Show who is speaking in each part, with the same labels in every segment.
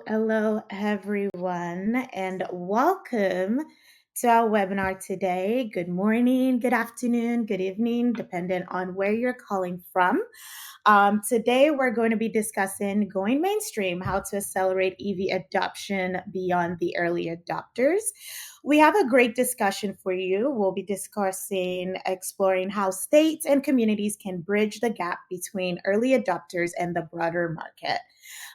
Speaker 1: hello, everyone, and welcome to our webinar today. Good morning, good afternoon, good evening, depending on where you're calling from. Today, we're going to be discussing going mainstream, how to accelerate EV adoption beyond the early adopters. We have a great discussion for you. We'll be exploring how states and communities can bridge the gap between early adopters and the broader market.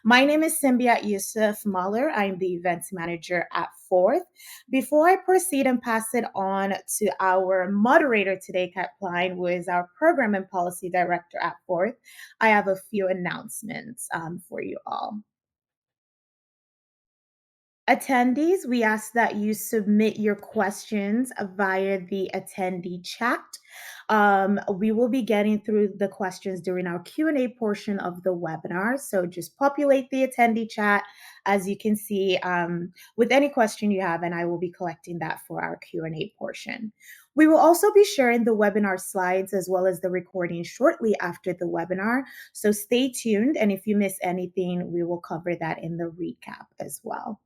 Speaker 1: My name is Simbiat Yusuf Mahler. I'm the events manager at Fourth. Before I proceed and pass it on to our moderator today, Cat Plein, who is our program and policy director at Fourth, I have a few announcements for you all. Attendees, we ask that you submit your questions via the attendee chat. We will be getting through the questions during our Q&A portion of the webinar. So just populate the attendee chat, as you can see, with any question you have, and I will be collecting that for our Q&A portion. We will also be sharing the webinar slides as well as the recording shortly after the webinar. So stay tuned, and if you miss anything, we will cover that in the recap as well.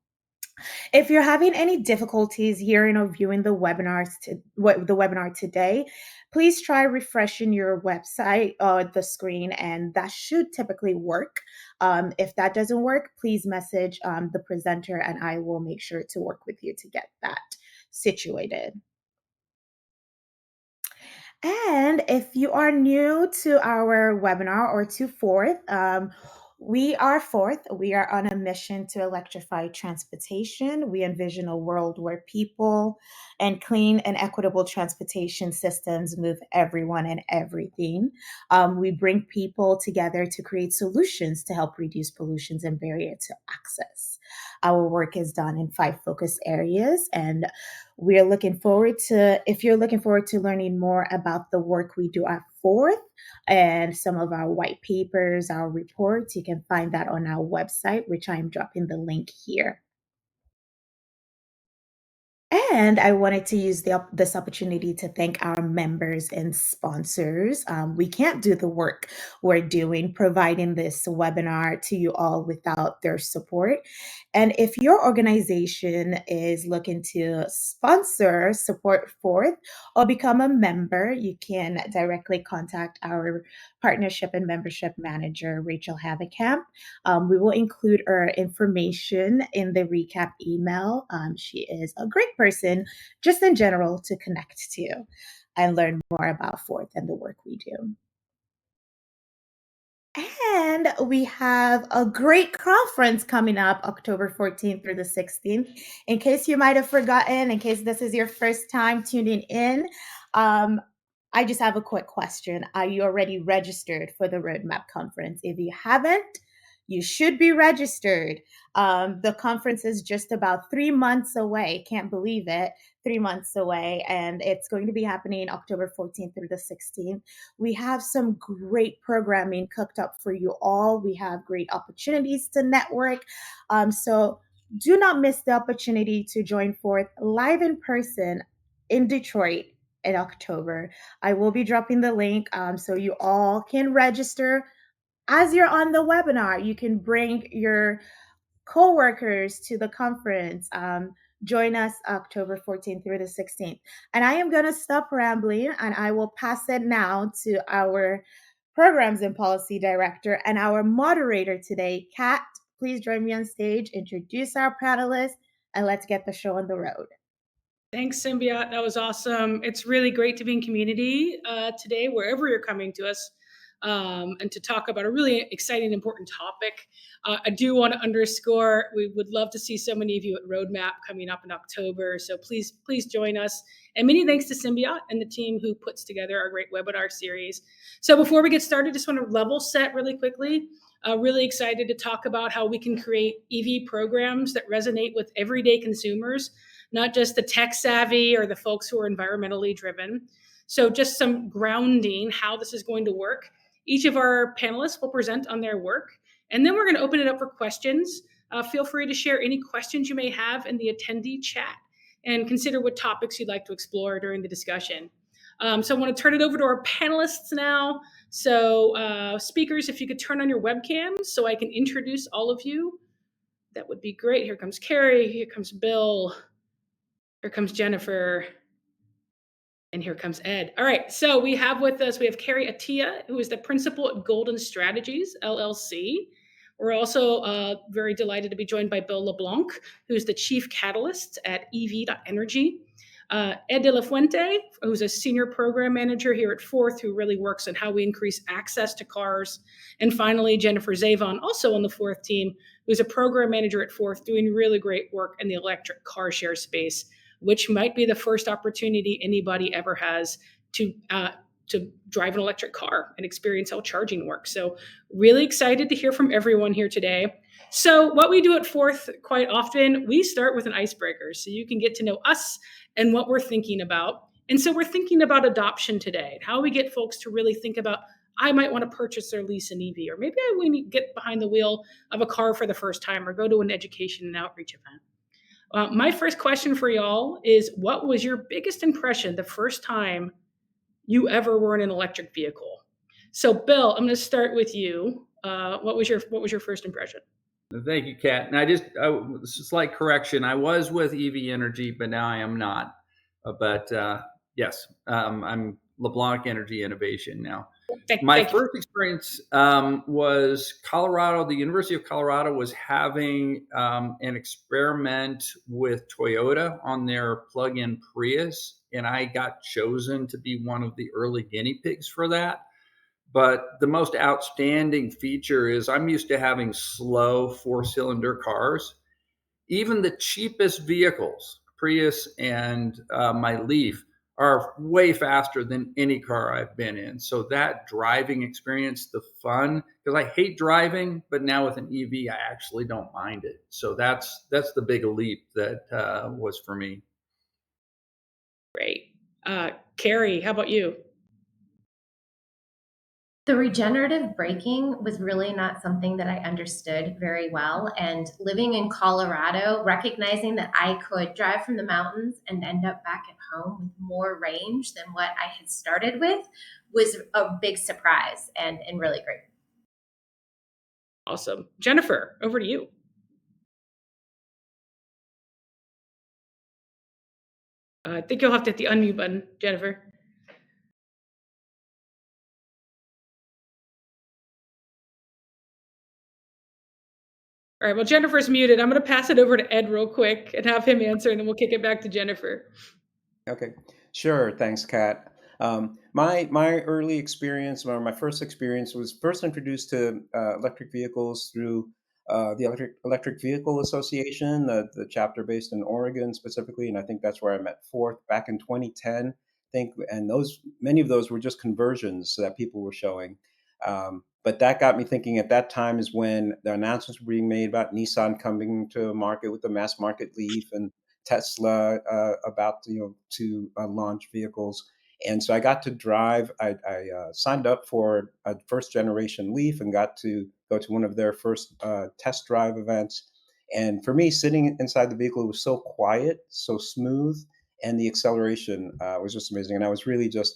Speaker 1: If you're having any difficulties hearing or viewing the webinar today, please try refreshing your website or the screen, and that should typically work. If that doesn't work, please message the presenter, and I will make sure to work with you to get that situated. And if you are new to our webinar or to Fourth, we are Fourth. We are on a mission to electrify transportation. We envision a world where people and clean and equitable transportation systems move everyone and everything. We bring people together to create solutions to help reduce pollutions and barrier to access. Our work is done in 5 focus areas, and we're looking forward to, if you're looking forward to learning more about the work we do at Fourth and some of our white papers, our reports, you can find that on our website, which I'm dropping the link here. And I wanted to use this opportunity to thank our members and sponsors. We can't do the work we're doing, providing this webinar to you all without their support. And if your organization is looking to support Fourth, or become a member, you can directly contact our partnership and membership manager, Rachel Havikamp. We will include her information in the recap email. She is a great person, just in general, to connect to and learn more about Fourth and the work we do. And we have a great conference coming up October 14th through the 16th. In case you might have forgotten, in case this is your first time tuning in, I just have a quick question. Are you already registered for the Roadmap Conference? If you haven't, you should be registered. The conference is just about 3 months away. Can't believe it. 3 months away. And it's going to be happening October 14th through the 16th. We have some great programming cooked up for you all. We have great opportunities to network. So do not miss the opportunity to join Fourth live in person in Detroit in October. I will be dropping the link so you all can register. As you're on the webinar, you can bring your coworkers to the conference. Join us October 14th through the 16th. And I am going to stop rambling, and I will pass it now to our Programs and Policy Director and our moderator today, Kat. Please join me on stage, introduce our panelists, and let's get the show on the road.
Speaker 2: Thanks, Simbiat. That was awesome. It's really great to be in community today, wherever you're coming to us, and to talk about a really exciting, important topic. I do want to underscore, we would love to see so many of you at Roadmap coming up in October. So please join us. And many thanks to Simbiat and the team who puts together our great webinar series. So before we get started, just want to level set really quickly. Really excited to talk about how we can create EV programs that resonate with everyday consumers, not just the tech savvy or the folks who are environmentally driven. So just some grounding, how this is going to work. Each of our panelists will present on their work, and then we're going to open it up for questions. Feel free to share any questions you may have in the attendee chat, and consider what topics you'd like to explore during the discussion. So I want to turn it over to our panelists now. So speakers, if you could turn on your webcams so I can introduce all of you, That would be great. Here comes Carrie. Here comes Bill. Here comes Jennifer. And here comes Ed. All right, so we have Carrie Atiyeh, who is the principal at Golden Strategies, LLC. We're also very delighted to be joined by Bill LeBlanc, who's the chief catalyst at EV.Energy. Ed de la Fuente, who's a senior program manager here at Fourth, who really works on how we increase access to cars. And finally, Jennifer Zavon, also on the Fourth team, who's a program manager at Fourth, doing really great work in the electric car share space, which might be the first opportunity anybody ever has to drive an electric car and experience how charging works. So really excited to hear from everyone here today. So what we do at Fourth quite often, we start with an icebreaker so you can get to know us and what we're thinking about. And so we're thinking about adoption today, how we get folks to really think about, I might want to purchase or lease an EV, or maybe I want to get behind the wheel of a car for the first time or go to an education and outreach event. My first question for y'all is, what was your biggest impression the first time you ever were in an electric vehicle? So Bill, I'm going to start with you. What was your first impression?
Speaker 3: Thank you, Kat. And slight correction. I was with EV Energy, but now I am not. Yes, I'm LeBlanc Energy Innovation now. My first experience was Colorado. The University of Colorado was having an experiment with Toyota on their plug-in Prius, and I got chosen to be one of the early guinea pigs for that. But the most outstanding feature is I'm used to having slow 4-cylinder cars. Even the cheapest vehicles, Prius and my Leaf, are way faster than any car I've been in. So that driving experience, the fun, because I hate driving, but now with an EV, I actually don't mind it. So that's the big leap that was for me.
Speaker 2: Great. Carrie, how about you?
Speaker 4: The regenerative braking was really not something that I understood very well. And living in Colorado, recognizing that I could drive from the mountains and end up back at home with more range than what I had started with was a big surprise and really great.
Speaker 2: Awesome. Jennifer, over to you. I think you'll have to hit the unmute button, Jennifer. All right, well, Jennifer's muted. I'm going to pass it over to Ed real quick and have him answer, and then we'll kick it back to Jennifer.
Speaker 5: Okay, sure. Thanks, Kat. My early experience, or my first experience, was first introduced to electric vehicles through the Electric Vehicle Association, the chapter based in Oregon specifically, and I think that's where I met Fourth back in 2010. And many of those were just conversions that people were showing. But that got me thinking. At that time is when the announcements were being made about Nissan coming to market with the mass market Leaf, and Tesla about to launch vehicles. And so I got to drive. I signed up for a first generation Leaf and got to go to one of their first test drive events. And for me, sitting inside the vehicle, it was so quiet, so smooth, and the acceleration was just amazing. And I was really just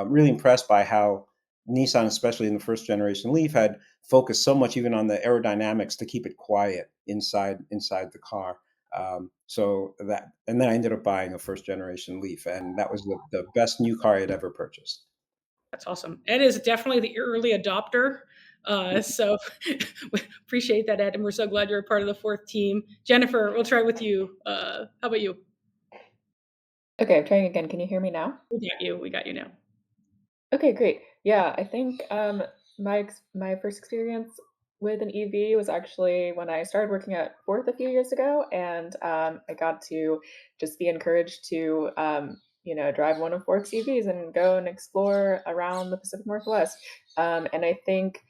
Speaker 5: really impressed by how Nissan, especially in the first generation Leaf, had focused so much even on the aerodynamics to keep it quiet inside the car. And then I ended up buying a first generation Leaf, and that was the best new car I had ever purchased.
Speaker 2: That's awesome. Ed is definitely the early adopter. So appreciate that, Ed, and we're so glad you're a part of the Fourth team. Jennifer, we'll try with you. How about you?
Speaker 6: Okay, I'm trying again. Can you hear me now?
Speaker 2: We got you now.
Speaker 6: Okay, great. Yeah, I think my first experience with an EV was actually when I started working at Fourth a few years ago, and I got to just be encouraged to drive one of Fourth's EVs and go and explore around the Pacific Northwest. And I think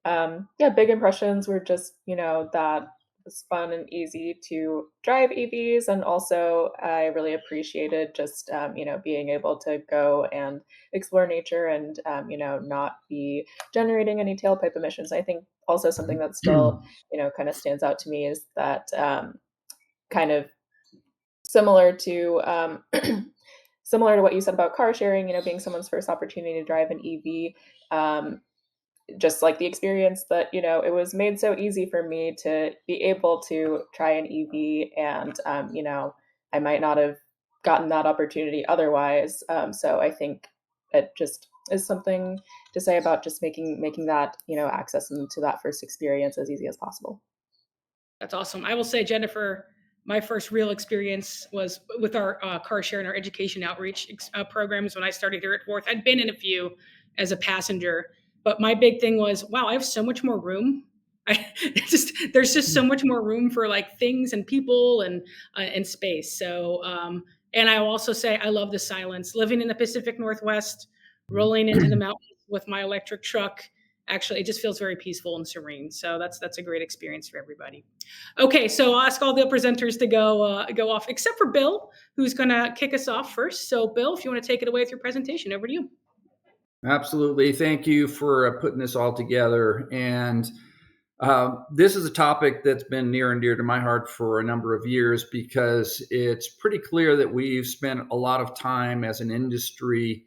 Speaker 6: big impressions were just that was fun and easy to drive EVs, and also I really appreciated just being able to go and explore nature and not be generating any tailpipe emissions. I think also something that still kind of stands out to me is that kind of similar to similar to what you said about car sharing, being someone's first opportunity to drive an EV. just like the experience that, it was made so easy for me to be able to try an EV, and, I might not have gotten that opportunity otherwise. So I think it just is something to say about just making that, access into that first experience as easy as possible.
Speaker 2: That's awesome. I will say, Jennifer, my first real experience was with our car share and our education outreach programs when I started here at Fourth. I'd been in a few as a passenger, but my big thing was, wow, I have so much more room. There's just so much more room for like things and people and space. So, and I will also say I love the silence. Living in the Pacific Northwest, rolling into the mountains with my electric truck. Actually, it just feels very peaceful and serene. So that's a great experience for everybody. Okay, so I'll ask all the presenters to go off, except for Bill, who's going to kick us off first. So, Bill, if you want to take it away with your presentation, over to you.
Speaker 3: Absolutely. Thank you for putting this all together. And this is a topic that's been near and dear to my heart for a number of years, because it's pretty clear that we've spent a lot of time as an industry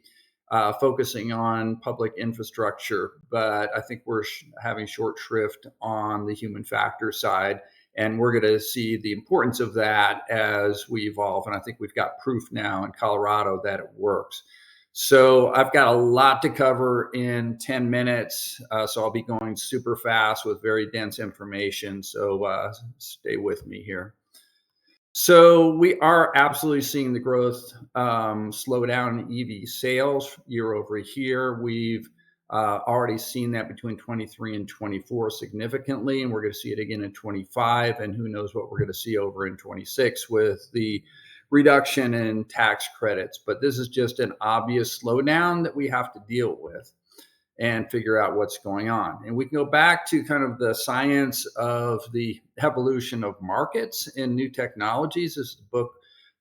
Speaker 3: focusing on public infrastructure, but I think we're having short shrift on the human factor side. And we're going to see the importance of that as we evolve. And I think we've got proof now in Colorado that it works. So I've got a lot to cover in 10 minutes. So I'll be going super fast with very dense information. So stay with me here. So we are absolutely seeing the growth slow down in EV sales year over year. We've already seen that between 23 and 24 significantly, and we're going to see it again in 25, and who knows what we're going to see over in 26 with the reduction in tax credits. But this is just an obvious slowdown that we have to deal with and figure out what's going on. And we can go back to kind of the science of the evolution of markets and new technologies. This is a book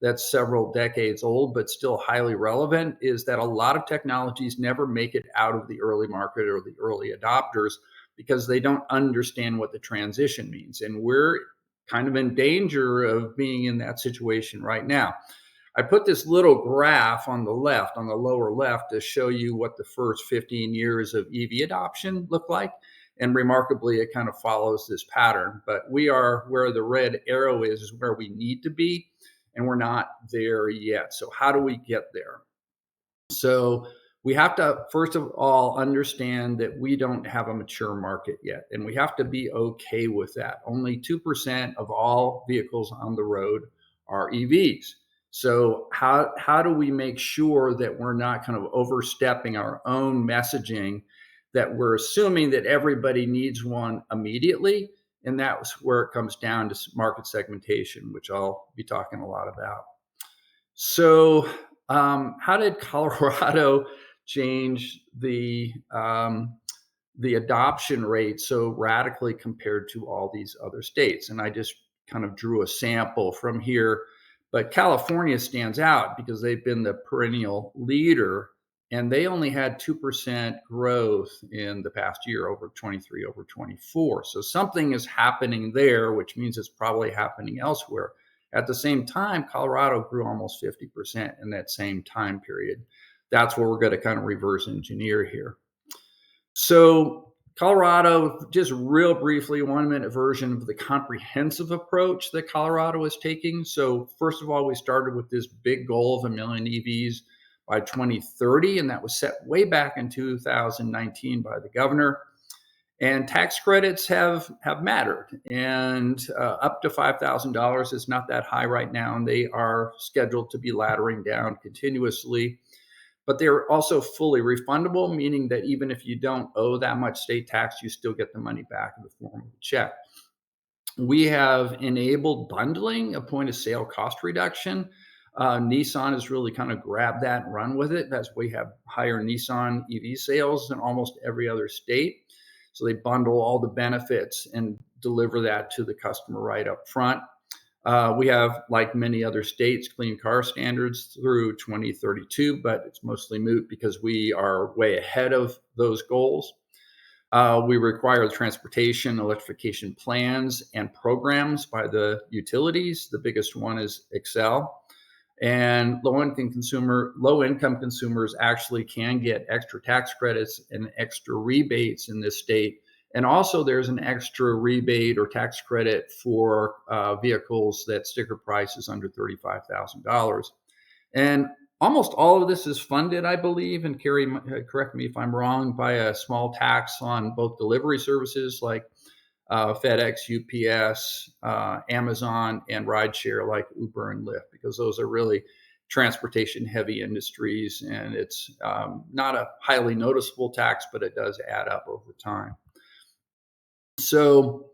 Speaker 3: that's several decades old, but still highly relevant, is that a lot of technologies never make it out of the early market or the early adopters because they don't understand what the transition means. And we're kind of in danger of being in that situation right now. I put this little graph on the left, on the lower left, to show you what the first 15 years of EV adoption look like. And remarkably, it kind of follows this pattern. But we are where the red arrow is where we need to be, and we're not there yet. So how do we get there? So we have to, first of all, understand that we don't have a mature market yet, and we have to be okay with that. Only 2% of all vehicles on the road are EVs. So how do we make sure that we're not kind of overstepping our own messaging, that we're assuming that everybody needs one immediately? And that's where it comes down to market segmentation, which I'll be talking a lot about. So how did Colorado change the adoption rate so radically compared to all these other states? And I just kind of drew a sample from here. But California stands out because they've been the perennial leader, and they only had 2% growth in the past year over 23 over 24. So something is happening there, which means it's probably happening elsewhere. At the same time, Colorado grew almost 50% in that same time period. That's where we're going to kind of reverse engineer here. So Colorado, just real briefly, 1-minute version of the comprehensive approach that Colorado is taking. So first of all, we started with this big goal of 1 million EVs by 2030, and that was set way back in 2019 by the governor. And tax credits have mattered, and up to $5,000 is not that high right now, and they are scheduled to be laddering down continuously. But they're also fully refundable, meaning that even if you don't owe that much state tax, you still get the money back in the form of a check. We have enabled bundling, a point of sale cost reduction. Nissan has really kind of grabbed that and run with it. That's why we have higher Nissan EV sales than almost every other state. So they bundle all the benefits and deliver that to the customer right up front. We have, like many other states, clean car standards through 2032, but it's mostly moot because we are way ahead of those goals. We require transportation electrification plans and programs by the utilities. The biggest one is Excel. And low income consumers actually can get extra tax credits and extra rebates in this state. And also there's an extra rebate or tax credit for vehicles that sticker price is under $35,000. And almost all of this is funded, I believe, and Carrie, correct me if I'm wrong, by a small tax on both delivery services like FedEx, UPS, Amazon, and rideshare like Uber and Lyft, because those are really transportation heavy industries. And it's not a highly noticeable tax, but it does add up over time. So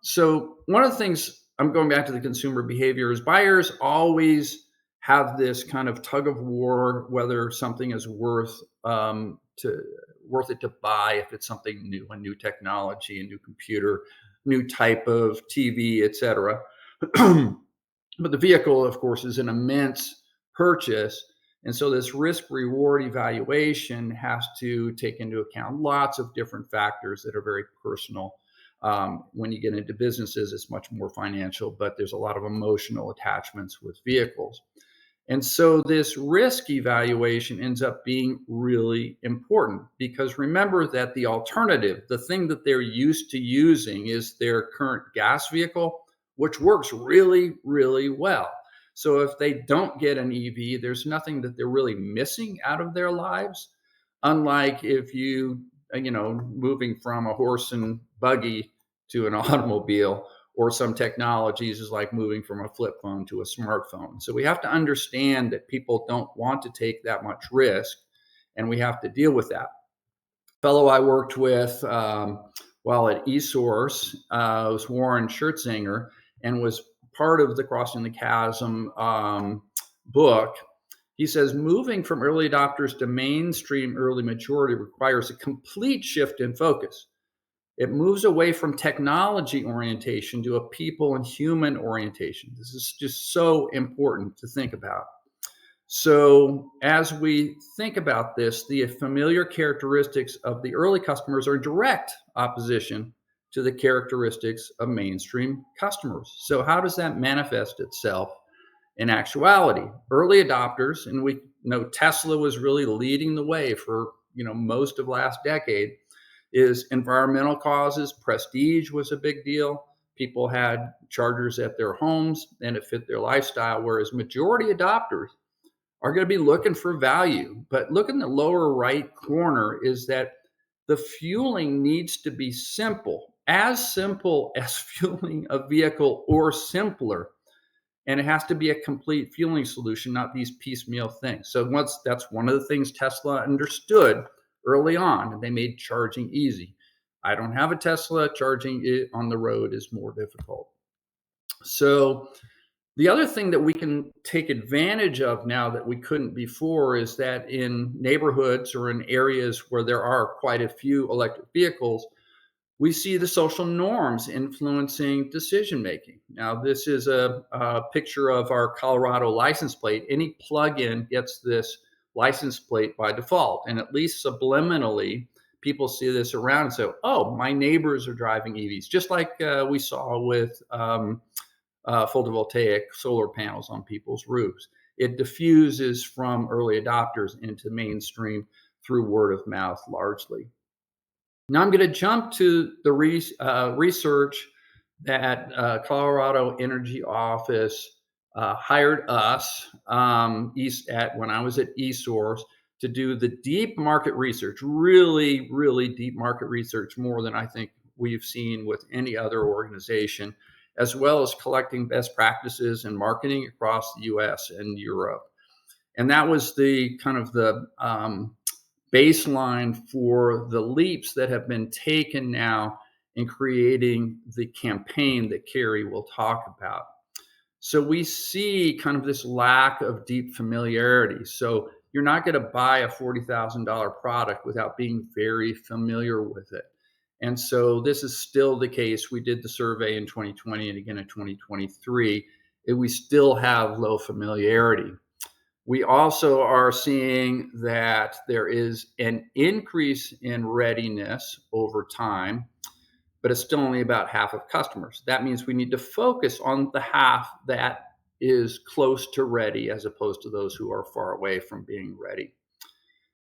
Speaker 3: so one of the things, I'm going back to the consumer behavior, is buyers always have this kind of tug of war whether something is worth it to buy, if it's something new, a new technology, a new computer, new type of TV, etc. But the vehicle, of course, is an immense purchase. And so this risk reward evaluation has to take into account lots of different factors that are very personal. When you get into businesses, it's much more financial, but there's a lot of emotional attachments with vehicles. And so this risk evaluation ends up being really important, because remember that the alternative, the thing that they're used to using, is their current gas vehicle, which works really, really well. So if they don't get an EV, there's nothing that they're really missing out of their lives. Unlike if moving from a horse and buggy to an automobile, or some technologies is like moving from a flip phone to a smartphone. So we have to understand that people don't want to take that much risk, and we have to deal with that. Fellow I worked with while at eSource was Warren Schertzinger, and was part of the Crossing the Chasm book. He says, moving from early adopters to mainstream early majority requires a complete shift in focus. It moves away from technology orientation to a people and human orientation. This is just so important to think about. So as we think about this, the familiar characteristics of the early customers are in direct opposition to the characteristics of mainstream customers. So how does that manifest itself in actuality? Early adopters, and we know Tesla was really leading the way for most of last decade, is environmental causes. Prestige was a big deal. People had chargers at their homes and it fit their lifestyle, whereas majority adopters are going to be looking for value. But look in the lower right corner, is that the fueling needs to be simple as fueling a vehicle, or simpler. And it has to be a complete fueling solution, not these piecemeal things. So that's one of the things Tesla understood early on, and they made charging easy. I don't have a Tesla. Charging it on the road is more difficult. So the other thing that we can take advantage of now that we couldn't before is that in neighborhoods or in areas where there are quite a few electric vehicles, we see the social norms influencing decision making. Now, this is a picture of our Colorado license plate. Any plug-in gets this license plate by default, and at least subliminally, people see this around and say, oh, my neighbors are driving EVs, just like we saw with photovoltaic solar panels on people's roofs. It diffuses from early adopters into mainstream through word of mouth largely. Now I'm going to jump to the research that Colorado Energy Office hired us when I was at eSource to do the deep market research, really, really deep market research, more than I think we've seen with any other organization, as well as collecting best practices and marketing across the US and Europe. And that was the kind of the baseline for the leaps that have been taken now in creating the campaign that Carrie will talk about. So we see kind of this lack of deep familiarity. So you're not going to buy a $40,000 product without being very familiar with it. And so this is still the case. We did the survey in 2020 and again in 2023, and we still have low familiarity. We also are seeing that there is an increase in readiness over time, but it's still only about half of customers. That means we need to focus on the half that is close to ready as opposed to those who are far away from being ready.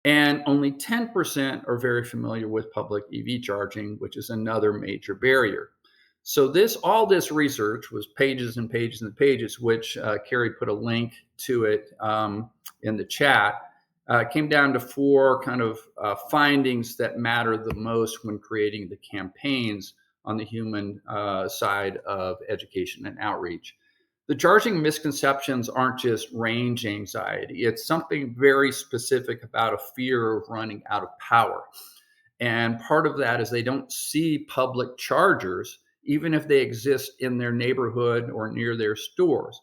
Speaker 3: And only 10% are very familiar with public EV charging, which is another major barrier. So all this research was pages and pages and pages, which Carrie put a link to it in the chat. Came down to 4 kind of findings that matter the most when creating the campaigns on the human side of education and outreach. The charging misconceptions aren't just range anxiety. It's something very specific about a fear of running out of power. And part of that is they don't see public chargers, even if they exist in their neighborhood or near their stores.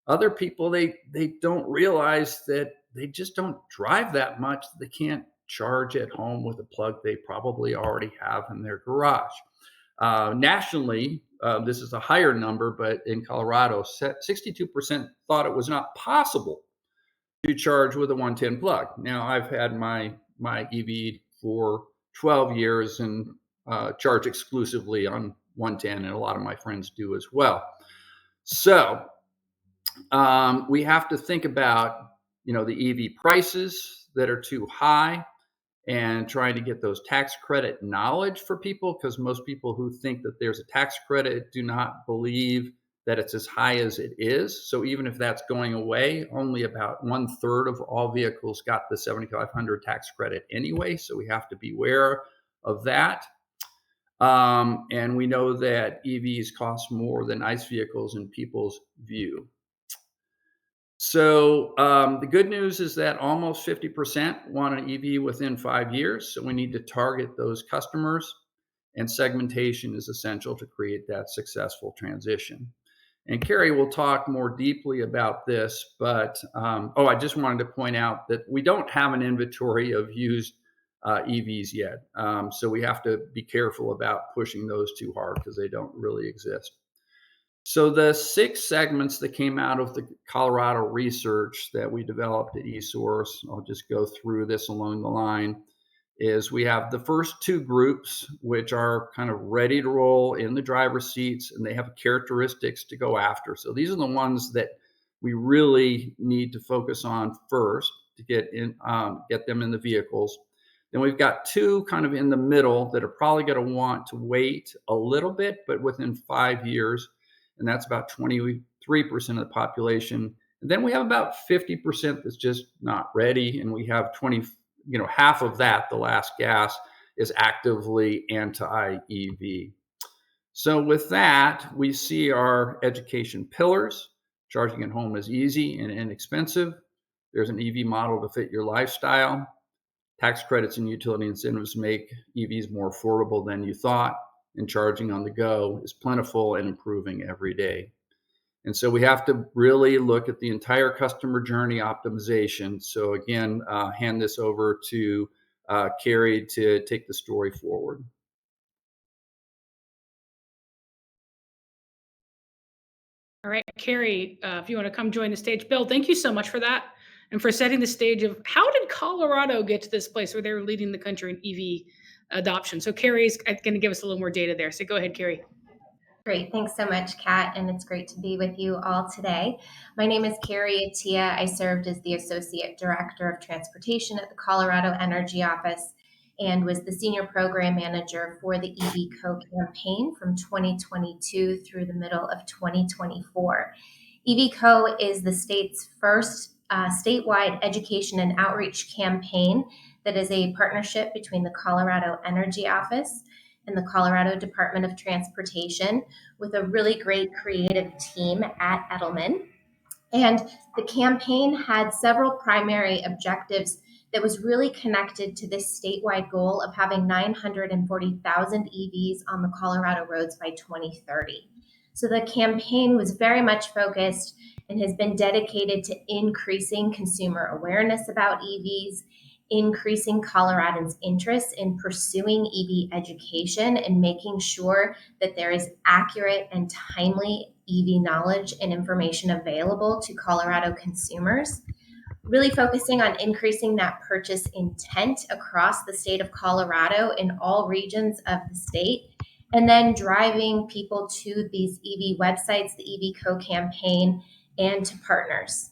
Speaker 3: Other people, they don't realize that they just don't drive that much. They can't charge at home with a plug they probably already have in their garage. Nationally, this is a higher number, but in Colorado, 62% thought it was not possible to charge with a 110 plug. Now, I've had my EV for 12 years and charge exclusively on 110, and a lot of my friends do as well. So we have to think about, the EV prices that are too high, and trying to get those tax credit knowledge for people, because most people who think that there's a tax credit do not believe that it's as high as it is. So even if that's going away, only about 1/3 of all vehicles got the 7,500 tax credit anyway. So we have to beware of that. And we know that EVs cost more than ICE vehicles in people's view. So the good news is that almost 50% want an EV within 5 years. So we need to target those customers, and segmentation is essential to create that successful transition. And Carrie will talk more deeply about this, but I just wanted to point out that we don't have an inventory of used EVs yet. So we have to be careful about pushing those too hard because they don't really exist. So the 6 segments that came out of the Colorado research that we developed at eSource, I'll just go through this along the line, is we have the first 2 groups, which are kind of ready to roll in the driver's seats, and they have characteristics to go after. So these are the ones that we really need to focus on first to get them in the vehicles. Then we've got 2 kind of in the middle that are probably going to want to wait a little bit, but within 5 years. And that's about 23% of the population. And then we have about 50% that's just not ready. And we have half of that, the last gas, is actively anti-EV. So with that, we see our education pillars. Charging at home is easy and inexpensive. There's an EV model to fit your lifestyle. Tax credits and utility incentives make EVs more affordable than you thought. And charging on the go is plentiful and improving every day. And so we have to really look at the entire customer journey optimization. So again, hand this over to Carrie to take the story forward.
Speaker 2: All right, Carrie, if you want to come join the stage. Bill, thank you so much for that and for setting the stage of how did Colorado get to this place where they were leading the country in EV adoption. So Carrie's going to give us a little more data there. So go ahead, Carrie.
Speaker 4: Great. Thanks so much, Kat, and it's great to be with you all today. My name is Carrie Atiyeh. I served as the Associate Director of Transportation at the Colorado Energy Office and was the Senior Program Manager for the EV Co campaign from 2022 through the middle of 2024. EV Co is the state's first statewide education and outreach campaign that is a partnership between the Colorado Energy Office and the Colorado Department of Transportation with a really great creative team at Edelman. And the campaign had several primary objectives that was really connected to this statewide goal of having 940,000 EVs on the Colorado roads by 2030. So the campaign was very much focused and has been dedicated to increasing consumer awareness about EVs, increasing Coloradans' interest in pursuing EV education and making sure that there is accurate and timely EV knowledge and information available to Colorado consumers, really focusing on increasing that purchase intent across the state of Colorado in all regions of the state, and then driving people to these EV websites, the EV Co campaign, and to partners.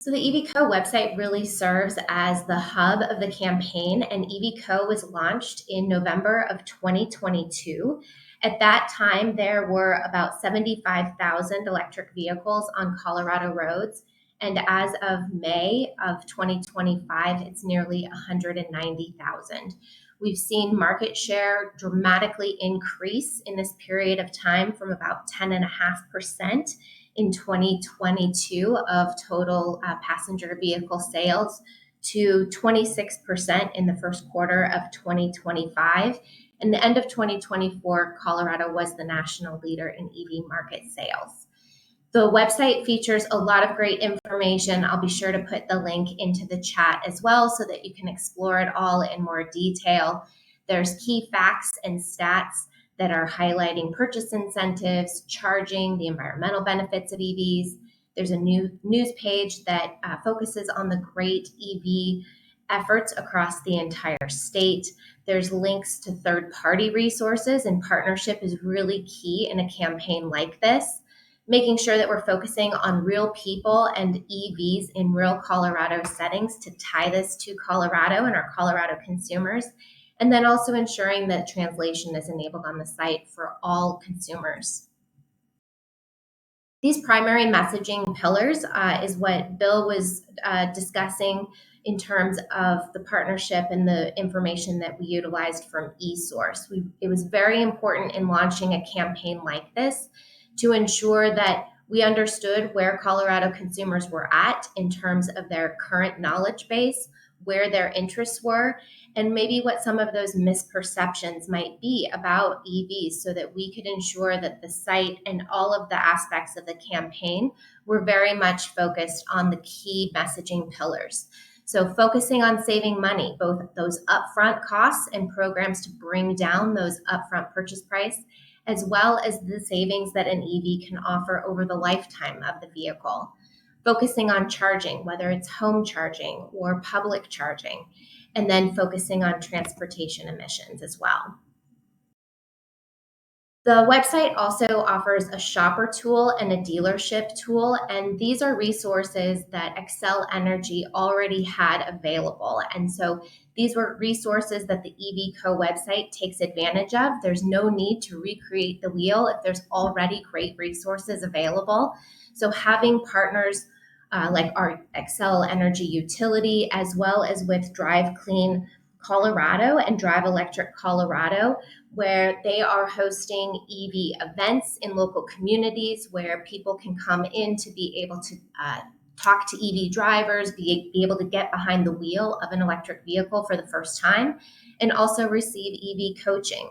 Speaker 4: So the EV Co website really serves as the hub of the campaign, and EV Co was launched in November of 2022. At that time, there were about 75,000 electric vehicles on Colorado roads, and as of May of 2025, it's nearly 190,000. We've seen market share dramatically increase in this period of time from about 10.5% in 2022 of total passenger vehicle sales to 26% in the first quarter of 2025. In the end of 2024, Colorado was the national leader in EV market sales. The website features a lot of great information. I'll be sure to put the link into the chat as well so that you can explore it all in more detail. There's key facts and stats that are highlighting purchase incentives, charging, the environmental benefits of EVs. There's a new news page that focuses on the great EV efforts across the entire state. There's links to third-party resources, and partnership is really key in a campaign like this, making sure that we're focusing on real people and EVs in real Colorado settings to tie this to Colorado and our Colorado consumers, and then also ensuring that translation is enabled on the site for all consumers. These primary messaging pillars is what Bill was discussing in terms of the partnership and the information that we utilized from eSource. It was very important in launching a campaign like this to ensure that we understood where Colorado consumers were at in terms of their current knowledge base, where their interests were, and maybe what some of those misperceptions might be about EVs, so that we could ensure that the site and all of the aspects of the campaign were very much focused on the key messaging pillars. So focusing on saving money, both those upfront costs and programs to bring down those upfront purchase price, as well as the savings that an EV can offer over the lifetime of the vehicle. Focusing on charging, whether it's home charging or public charging, and then focusing on transportation emissions as well. The website also offers a shopper tool and a dealership tool, and these are resources that Xcel Energy already had available. And so these were resources that the EV Co website takes advantage of. There's no need to recreate the wheel if there's already great resources available. So having partners like our Xcel Energy utility, as well as with Drive Clean Colorado and Drive Electric Colorado, where they are hosting EV events in local communities where people can come in to be able to talk to EV drivers, be able to get behind the wheel of an electric vehicle for the first time, and also receive EV coaching.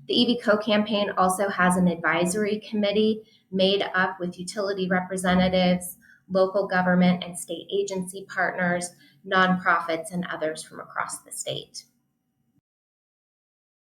Speaker 4: The EV Co campaign also has an advisory committee made up with utility representatives, local government and state agency partners, nonprofits, and others from across the state.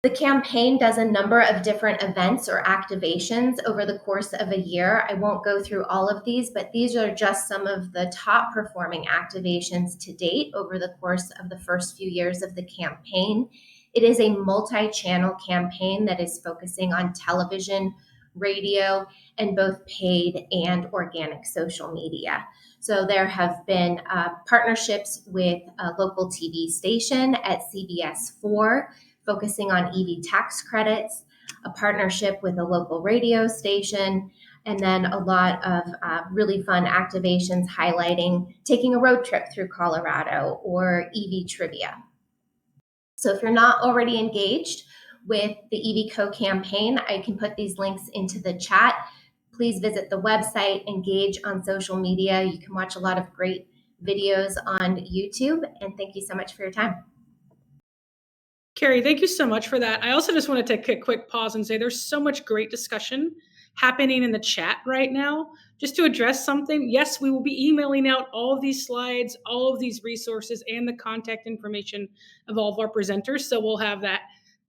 Speaker 4: The campaign does a number of different events or activations over the course of a year. I won't go through all of these, but these are just some of the top performing activations to date over the course of the first few years of the campaign. It is a multi-channel campaign that is focusing on television, radio, and both paid and organic social media. So there have been partnerships with a local TV station at CBS4, focusing on EV tax credits, a partnership with a local radio station, and then a lot of really fun activations highlighting taking a road trip through Colorado or EV trivia. So if you're not already engaged with the EV Co campaign, I can put these links into the chat. Please visit the website, engage on social media. You can watch a lot of great videos on YouTube, and thank you so much for your time.
Speaker 2: Carrie, thank you so much for that. I also just want to take a quick pause and say there's so much great discussion happening in the chat right now. Just to address something, yes, we will be emailing out all of these slides, all of these resources, and the contact information of all of our presenters. So we'll have that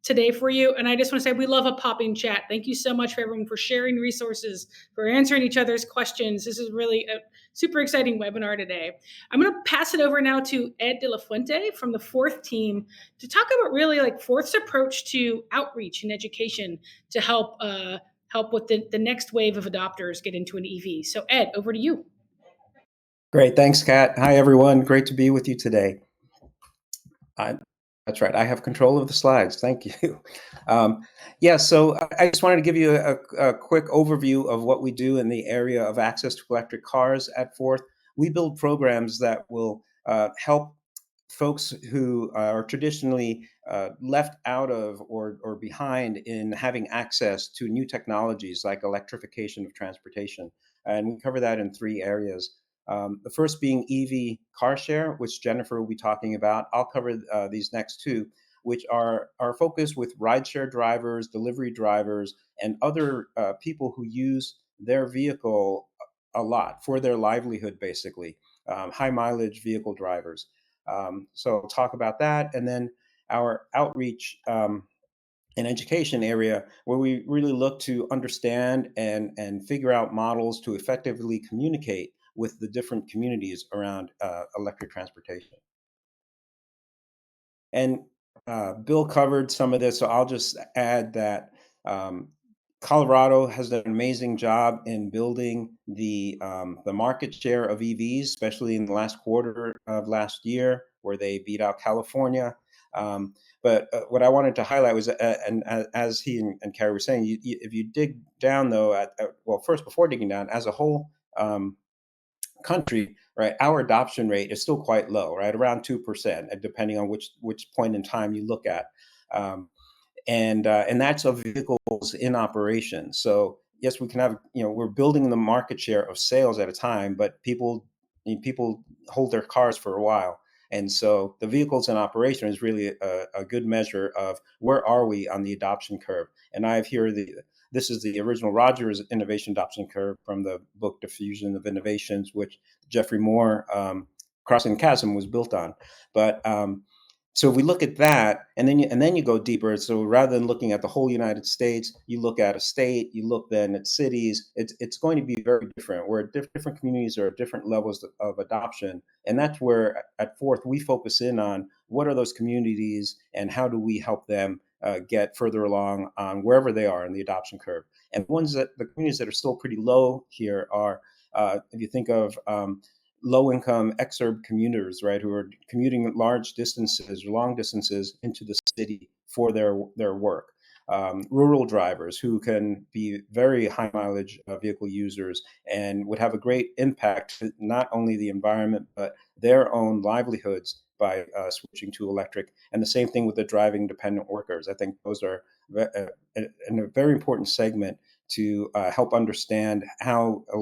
Speaker 2: today for you. And I just want to say we love a popping chat. Thank you so much for everyone for sharing resources, for answering each other's questions. This is really a super exciting webinar today. I'm going to pass it over now to Ed De La Fuente from the Fourth team to talk about really like Fourth's approach to outreach and education to help with the next wave of adopters get into an EV. So Ed, over to you.
Speaker 5: Great. Thanks, Kat. Hi, everyone. Great to be with you today. That's right. I have control of the slides. Thank you. Yeah, so I just wanted to give you a quick overview of what we do in the area of access to electric cars at Fourth. We build programs that will help folks who are traditionally left out of or behind in having access to new technologies like electrification of transportation. And we cover that in 3 areas. The first being EV car share, which Jennifer will be talking about. I'll cover these next 2, which are focused with rideshare drivers, delivery drivers, and other people who use their vehicle a lot for their livelihood, basically, high mileage vehicle drivers. So I'll talk about that. And then our outreach and education area, where we really look to understand and figure out models to effectively communicate with the different communities around electric transportation. And Bill covered some of this, so I'll just add that Colorado has done an amazing job in building the market share of EVs, especially in the last quarter of last year, where they beat out California. But what I wanted to highlight was, and as he and Carrie were saying, if you dig down though, well, first before digging down, as a whole country, right, our adoption rate is still quite low, right, around 2%, depending on which point in time you look at. And that's of vehicles in operation. So yes, we can have, we're building the market share of sales at a time, but people hold their cars for a while. And so the vehicles in operation is really a good measure of where are we on the adoption curve. And I have here this is the original Rogers innovation adoption curve from the book Diffusion of Innovations, which Jeffrey Moore, Crossing the Chasm, was built on. But so if we look at that, and then you go deeper. So rather than looking at the whole United States, you look at a state, you look then at cities. It's going to be very different. Where different communities are at different levels of adoption, and that's where at Fourth we focus in on what are those communities and how do we help them get further along on wherever they are in the adoption curve. And the communities that are still pretty low here are, if you think of low-income exurb commuters, right, who are commuting large distances or long distances into the city for their work. Rural drivers who can be very high mileage vehicle users and would have a great impact to not only the environment, but their own livelihoods by switching to electric. And the same thing with the driving dependent workers. I think those are a very important segment to help understand how an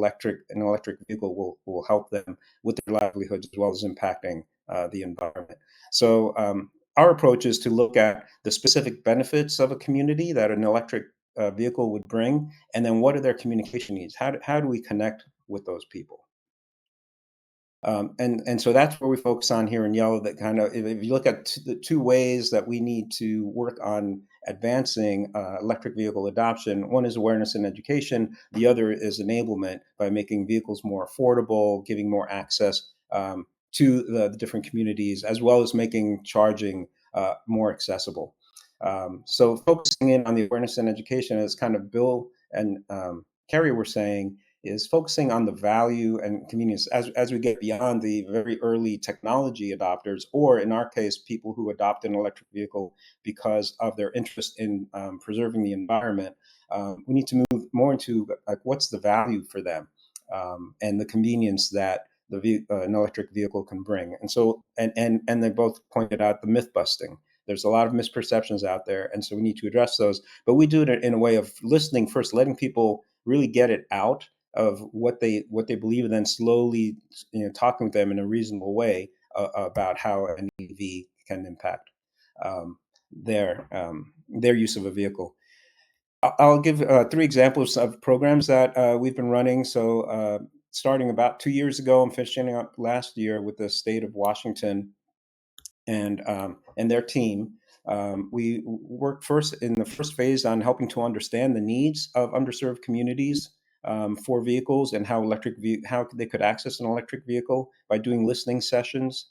Speaker 5: electric vehicle will help them with their livelihoods as well as impacting the environment. So our approach is to look at the specific benefits of a community that an electric vehicle would bring, and then what are their communication needs? How do we connect with those people? And so that's where we focus on here in yellow. That kind of, if you look at the 2 ways that we need to work on advancing electric vehicle adoption, one is awareness and education. The other is enablement by making vehicles more affordable, giving more access to the different communities, as well as making charging more accessible. So focusing in on the awareness and education, as kind of Bill and Carrie were saying, is focusing on the value and convenience as we get beyond the very early technology adopters, or in our case, people who adopt an electric vehicle because of their interest in preserving the environment. We need to move more into like what's the value for them and the convenience that an electric vehicle can bring. And so, and they both pointed out the myth busting. There's a lot of misperceptions out there, and so we need to address those. But we do it in a way of listening first, letting people really get it out of what they believe, and then slowly, talking with them in a reasonable way about how an EV can impact their use of a vehicle. I'll give 3 examples of programs that we've been running. So starting about 2 years ago, and finishing up last year with the state of Washington and their team. We worked first in the first phase on helping to understand the needs of underserved communities for vehicles and how they could access an electric vehicle by doing listening sessions,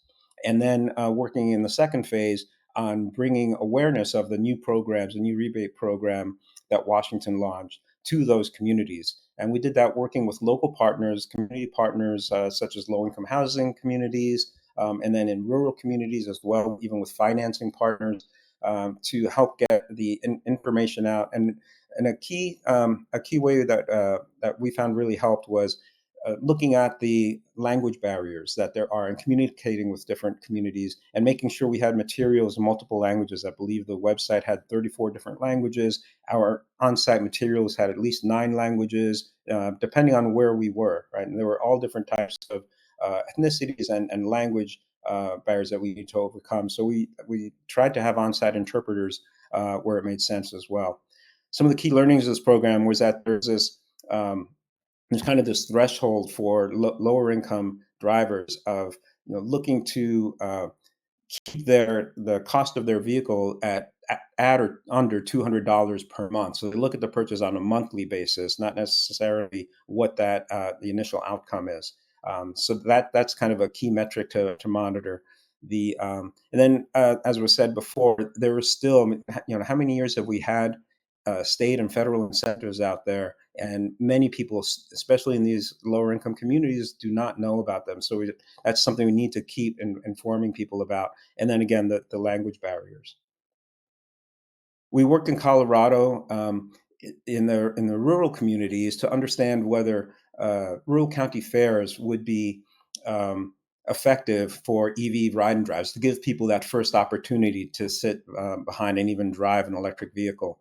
Speaker 5: and then working in the second phase on bringing awareness of the new programs, the new rebate program that Washington launched to those communities. And we did that working with local partners, community partners, such as low-income housing communities, and then in rural communities as well, even with financing partners, to help get the information out. And a key way that we found really helped was looking at the language barriers that there are and communicating with different communities and making sure we had materials in multiple languages. I believe the website had 34 different languages. Our on-site materials had at least 9 languages, depending on where we were, right? And there were all different types of ethnicities and language barriers that we need to overcome. So we tried to have on-site interpreters where it made sense as well. Some of the key learnings of this program was that there's kind of this threshold for lower income drivers of looking to keep the cost of their vehicle at or under $200 per month. So they look at the purchase on a monthly basis, not necessarily what that the initial outcome is. So that's kind of a key metric to monitor. And then, as was said before, there was still, how many years have we had state and federal incentives out there, and many people, especially in these lower income communities, do not know about them. So that's something we need to keep informing people about. And then again, the language barriers. We worked in Colorado in the rural communities to understand whether rural county fairs would be effective for EV ride and drives, to give people that first opportunity to sit behind and even drive an electric vehicle.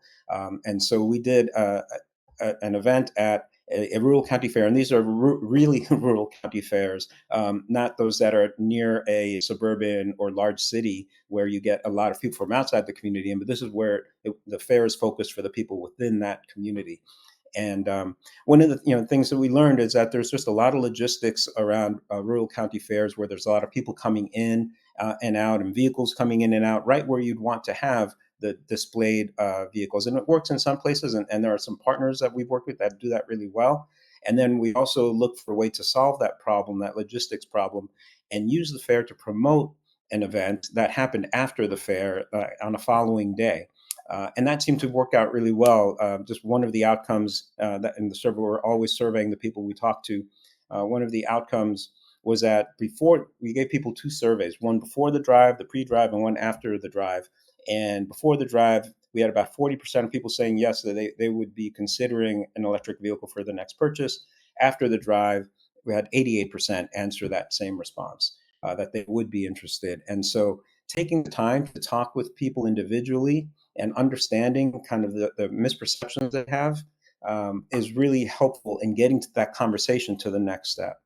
Speaker 5: And so we did an event at a rural county fair, and these are really rural county fairs, not those that are near a suburban or large city where you get a lot of people from outside the community. But this is where the fair is focused for the people within that community. And one of the things that we learned is that there's just a lot of logistics around rural county fairs, where there's a lot of people coming in and out, and vehicles coming in and out, right where you'd want to have the displayed vehicles. And it works in some places, and there are some partners that we've worked with that do that really well. And then we also look for a way to solve that problem, that logistics problem, and use the fair to promote an event that happened after the fair on a following day. And that seemed to work out really well. Just one of the outcomes that in the survey, we're always surveying the people we talk to. One of the outcomes was that before, we gave people 2 surveys, one before the drive, the pre-drive, and one after the drive. And before the drive, we had about 40% of people saying yes, that they would be considering an electric vehicle for the next purchase. After the drive, we had 88% answer that same response, that they would be interested. And so taking the time to talk with people individually and understanding kind of the misperceptions they have is really helpful in getting to that conversation to the next step.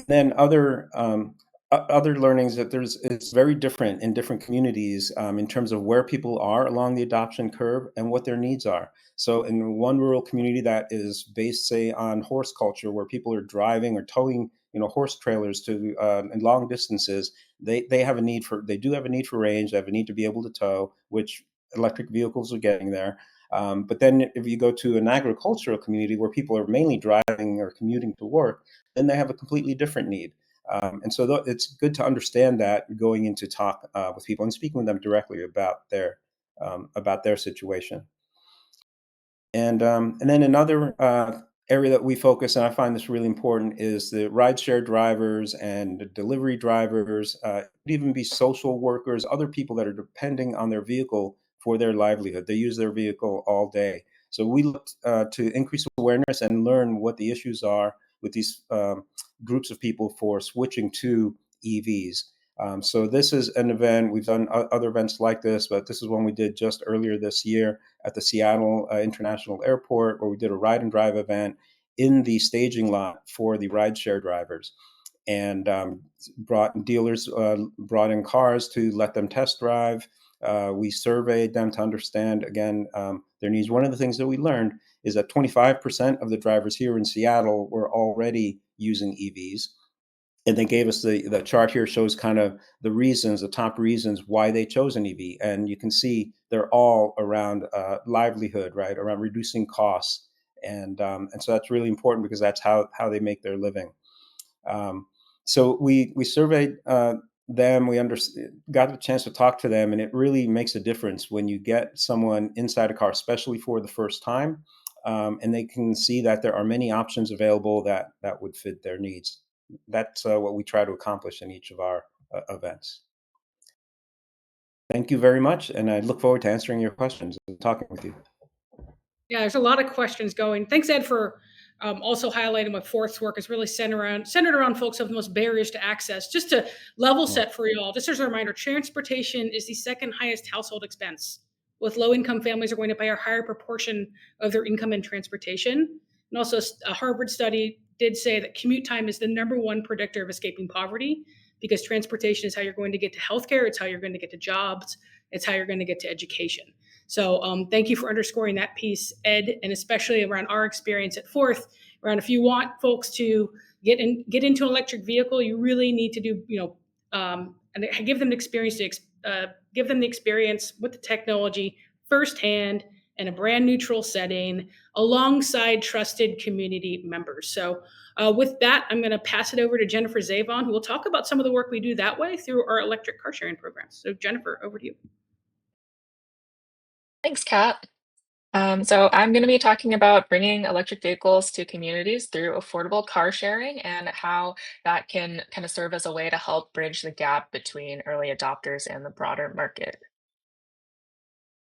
Speaker 5: Then other learnings that it's very different in different communities in terms of where people are along the adoption curve and what their needs are. So in one rural community that is based, say, on horse culture, where people are driving or towing, horse trailers to in long distances, they do have a need for range. They have a need to be able to tow, which electric vehicles are getting there. But then if you go to an agricultural community where people are mainly driving or commuting to work, then they have a completely different need. And so it's good to understand that going into talk with people and speaking with them directly about their situation. And then another area that we focus, and I find this really important, is the rideshare drivers and the delivery drivers, could even be social workers, other people that are depending on their vehicle for their livelihood. They use their vehicle all day. So we look to increase awareness and learn what the issues are with these groups of people for switching to EVs. So this is an event. We've done other events like this, but this is one we did just earlier this year at the Seattle International Airport, where we did a ride and drive event in the staging lot for the rideshare drivers. And dealers brought in cars to let them test drive. We surveyed them to understand, again, their needs. One of the things that we learned is that 25% of the drivers here in Seattle were already using EVs. And they gave us the chart here shows kind of the reasons, the top reasons why they chose an EV. And you can see they're all around livelihood, right? Around reducing costs. And so that's really important because that's how they make their living. So we surveyed them. We got a chance to talk to them, and it really makes a difference when you get someone inside a car, especially for the first time, and they can see that there are many options available that would fit their needs. That's what we try to accomplish in each of our events. Thank you very much, and I look forward to answering your questions and talking with you.
Speaker 2: Yeah, there's a lot of questions going. Thanks, Ed, for also highlighting what Forth's work is really centered around folks who have the most barriers to access. Just to level set for you all, just as a reminder, transportation is the second highest household expense. With low-income families are going to pay a higher proportion of their income in transportation. And also, a Harvard study did say that commute time is the #1 predictor of escaping poverty, because transportation is how you're going to get to healthcare, it's how you're going to get to jobs, it's how you're going to get to education. So thank you for underscoring that piece, Ed, and especially around our experience at Forth. Around if you want folks to get into an electric vehicle, you really need to do, and give them the experience with the technology firsthand in a brand neutral setting alongside trusted community members. So with that, I'm going to pass it over to Jennifer Zavon, who will talk about some of the work we do that way through our electric car sharing programs. So Jennifer, over to you.
Speaker 6: Thanks, Kat. So I'm going to be talking about bringing electric vehicles to communities through affordable car sharing and how that can kind of serve as a way to help bridge the gap between early adopters and the broader market.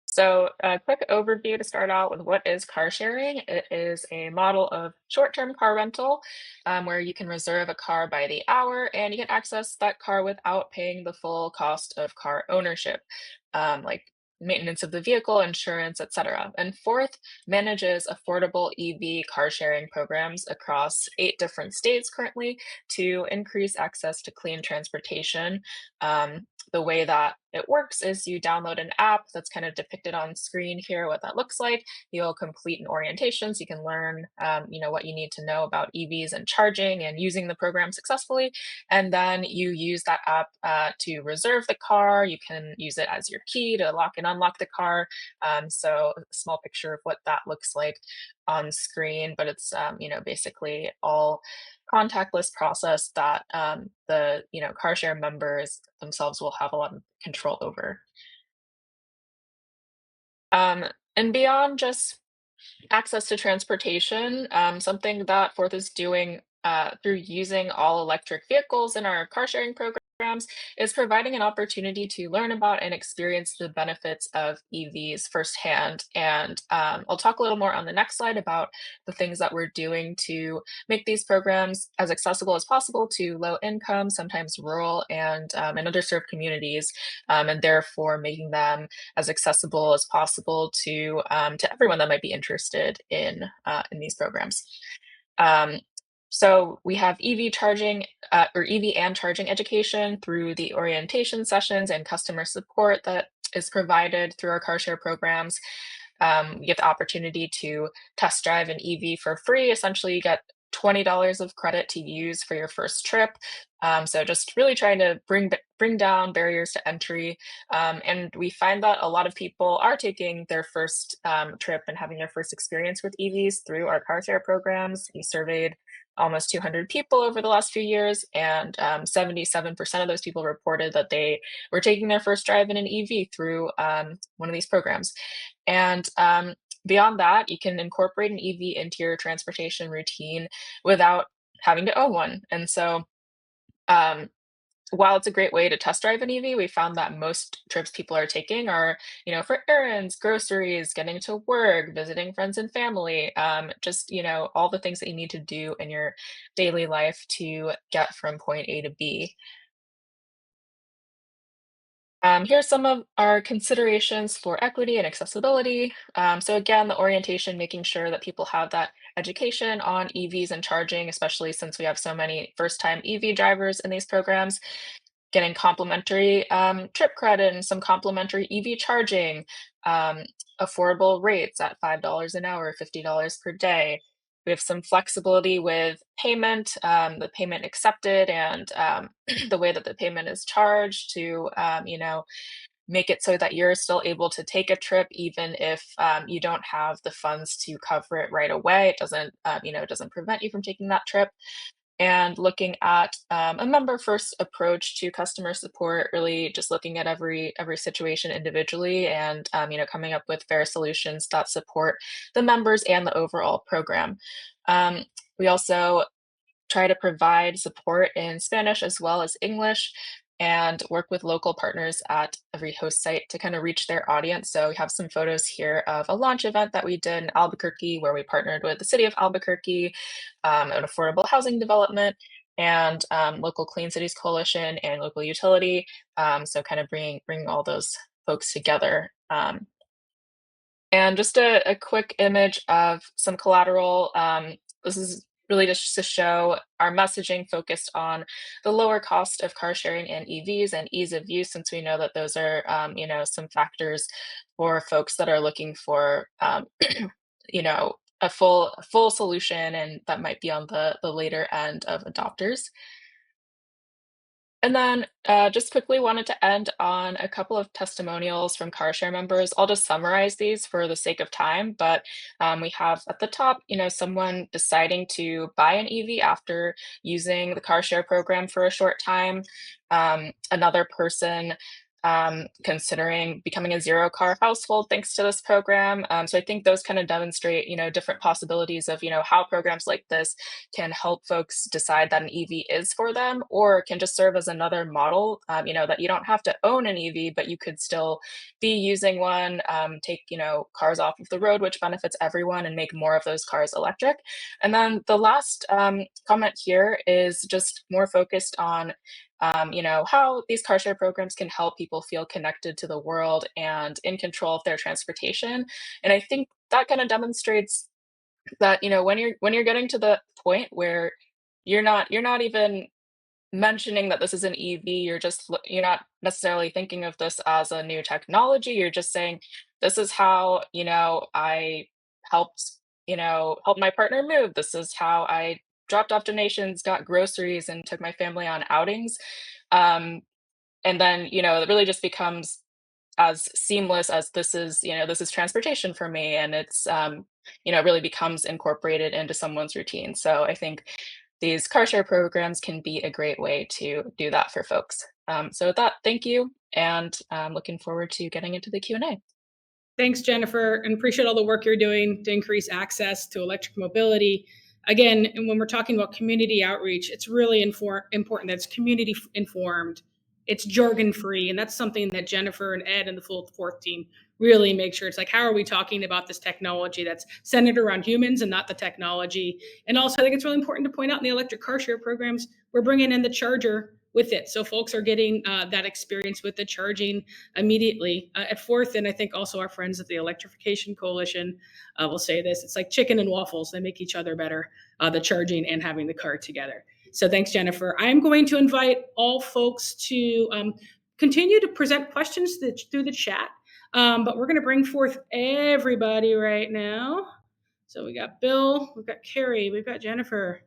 Speaker 6: So a quick overview to start out with what is car sharing. It is a model of short-term car rental where you can reserve a car by the hour and you can access that car without paying the full cost of car ownership, like maintenance of the vehicle, insurance, etc. And Fourth manages affordable EV car sharing programs across 8 different states currently to increase access to clean transportation. The way that it works is you download an app that's kind of depicted on screen here, what that looks like. You'll complete an orientation so you can learn, what you need to know about EVs and charging and using the program successfully. And then you use that app to reserve the car. You can use it as your key to lock and unlock the car. So a small picture of what that looks like on screen, but it's, basically all contactless process that the car share members themselves will have a lot of control over. And beyond just access to transportation, something that Forth is doing through using all electric vehicles in our car sharing programs is providing an opportunity to learn about and experience the benefits of EVs firsthand. And I'll talk a little more on the next slide about the things that we're doing to make these programs as accessible as possible to low income, sometimes rural and underserved communities, and therefore making them as accessible as possible to everyone that might be interested in these programs. So we have EV charging or EV and charging education through the orientation sessions and customer support that is provided through our car share programs. You get the opportunity to test drive an EV for free. Essentially, you get $20 of credit to use for your first trip. So just really trying to bring down barriers to entry. And we find that a lot of people are taking their first trip and having their first experience with EVs through our car share programs. We surveyed almost 200 people over the last few years, and 77% of those people reported that they were taking their first drive in an EV through one of these programs. And beyond that, you can incorporate an EV into your transportation routine without having to own one. And so while it's a great way to test drive an EV, we found that most trips people are taking are, for errands, groceries, getting to work, visiting friends and family, just, all the things that you need to do in your daily life to get from point A to B. Here's some of our considerations for equity and accessibility. So again, the orientation, making sure that people have that education on EVs and charging, especially since we have so many first-time EV drivers in these programs, getting complimentary trip credit and some complimentary EV charging, affordable rates at $5 an hour, $50 per day, We have some flexibility with payment, the payment accepted, and the way that the payment is charged to, make it so that you're still able to take a trip even if you don't have the funds to cover it right away. It doesn't, it doesn't prevent you from taking that trip. And looking at a member first approach to customer support, really just looking at every situation individually, and coming up with fair solutions that support the members and the overall program. We also try to provide support in Spanish as well as English, and work with local partners at every host site to kind of reach their audience. So we have some photos here of a launch event that we did in Albuquerque, where we partnered with the city of Albuquerque, an affordable housing development, and local Clean Cities Coalition and local utility. So kind of bringing all those folks together. And just a quick image of some collateral. This is really just to show our messaging focused on the lower cost of car sharing and EVs and ease of use, since we know that those are, some factors for folks that are looking for, a full solution, and that might be on the later end of adopters. And then just quickly wanted to end on a couple of testimonials from CarShare members. I'll just summarize these for the sake of time, but we have at the top, someone deciding to buy an EV after using the CarShare program for a short time. Another person considering becoming a zero car household thanks to this program. So I think those kind of demonstrate, different possibilities of, how programs like this can help folks decide that an EV is for them, or can just serve as another model, that you don't have to own an EV, but you could still be using one, take, cars off of the road, which benefits everyone, and make more of those cars electric. And then the last comment here is just more focused on how these car share programs can help people feel connected to the world and in control of their transportation. And I think that kind of demonstrates that, when you're getting to the point where you're not even mentioning that this is an EV, you're not necessarily thinking of this as a new technology. You're just saying, this is how, I helped, help my partner move. This is how I dropped off donations, got groceries, and took my family on outings. And then, it really just becomes as seamless as this is transportation for me. And it's, really becomes incorporated into someone's routine. So I think these car share programs can be a great way to do that for folks. So with that, thank you. And I'm looking forward to getting into the Q&A.
Speaker 2: Thanks, Jennifer, and appreciate all the work you're doing to increase access to electric mobility. Again, and when we're talking about community outreach, it's really important that it's community informed, it's jargon free, and that's something that Jennifer and Ed and the full fourth team really make sure. It's like, how are we talking about this technology that's centered around humans and not the technology? And also, I think it's really important to point out in the electric car share programs, we're bringing in the charger with it. So folks are getting that experience with the charging immediately at Fourth. And I think also our friends at the Electrification Coalition will say this, it's like chicken and waffles. They make each other better, the charging and having the car together. So thanks, Jennifer. I'm going to invite all folks to continue to present questions through the chat, but we're going to bring forth everybody right now. So we got Bill, we've got Carrie, we've got Jennifer,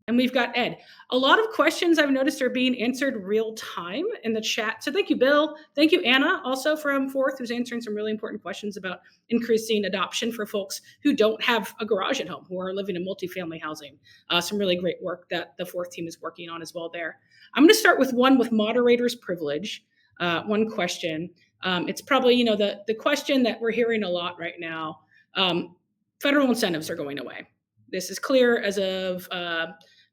Speaker 2: and we've got Ed. A lot of questions I've noticed are being answered real time in the chat. So thank you, Bill. Thank you, Anna, also from Fourth, who's answering some really important questions about increasing adoption for folks who don't have a garage at home, who are living in multifamily housing. Some really great work that the Fourth team is working on as well there. I'm going to start with one with moderator's privilege. One question. It's probably, the question that we're hearing a lot right now. Federal incentives are going away. This is clear as of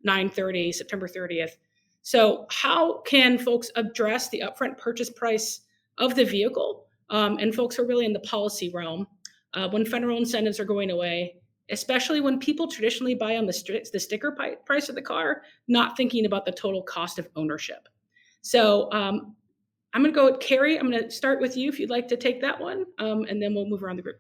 Speaker 2: 9/30, September 30th. So how can folks address the upfront purchase price of the vehicle? And folks are really in the policy realm when federal incentives are going away, especially when people traditionally buy on the sticker price of the car, not thinking about the total cost of ownership. So I'm going to go with Carrie. I'm going to start with you if you'd like to take that one, and then we'll move around the group.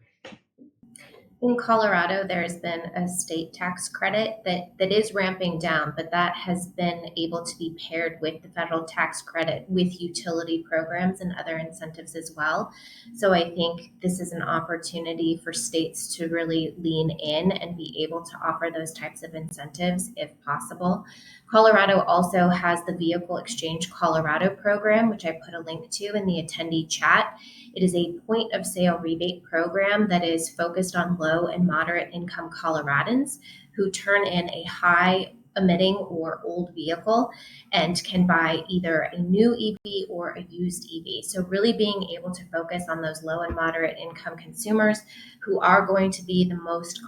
Speaker 4: In Colorado, there's been a state tax credit that is ramping down, but that has been able to be paired with the federal tax credit with utility programs and other incentives as well. So I think this is an opportunity for states to really lean in and be able to offer those types of incentives if possible. Colorado also has the Vehicle Exchange Colorado program, which I put a link to in the attendee chat. It is a point of sale rebate program that is focused on low and moderate income Coloradans who turn in a high emitting or old vehicle and can buy either a new EV or a used EV. So really being able to focus on those low and moderate income consumers who are going to be the most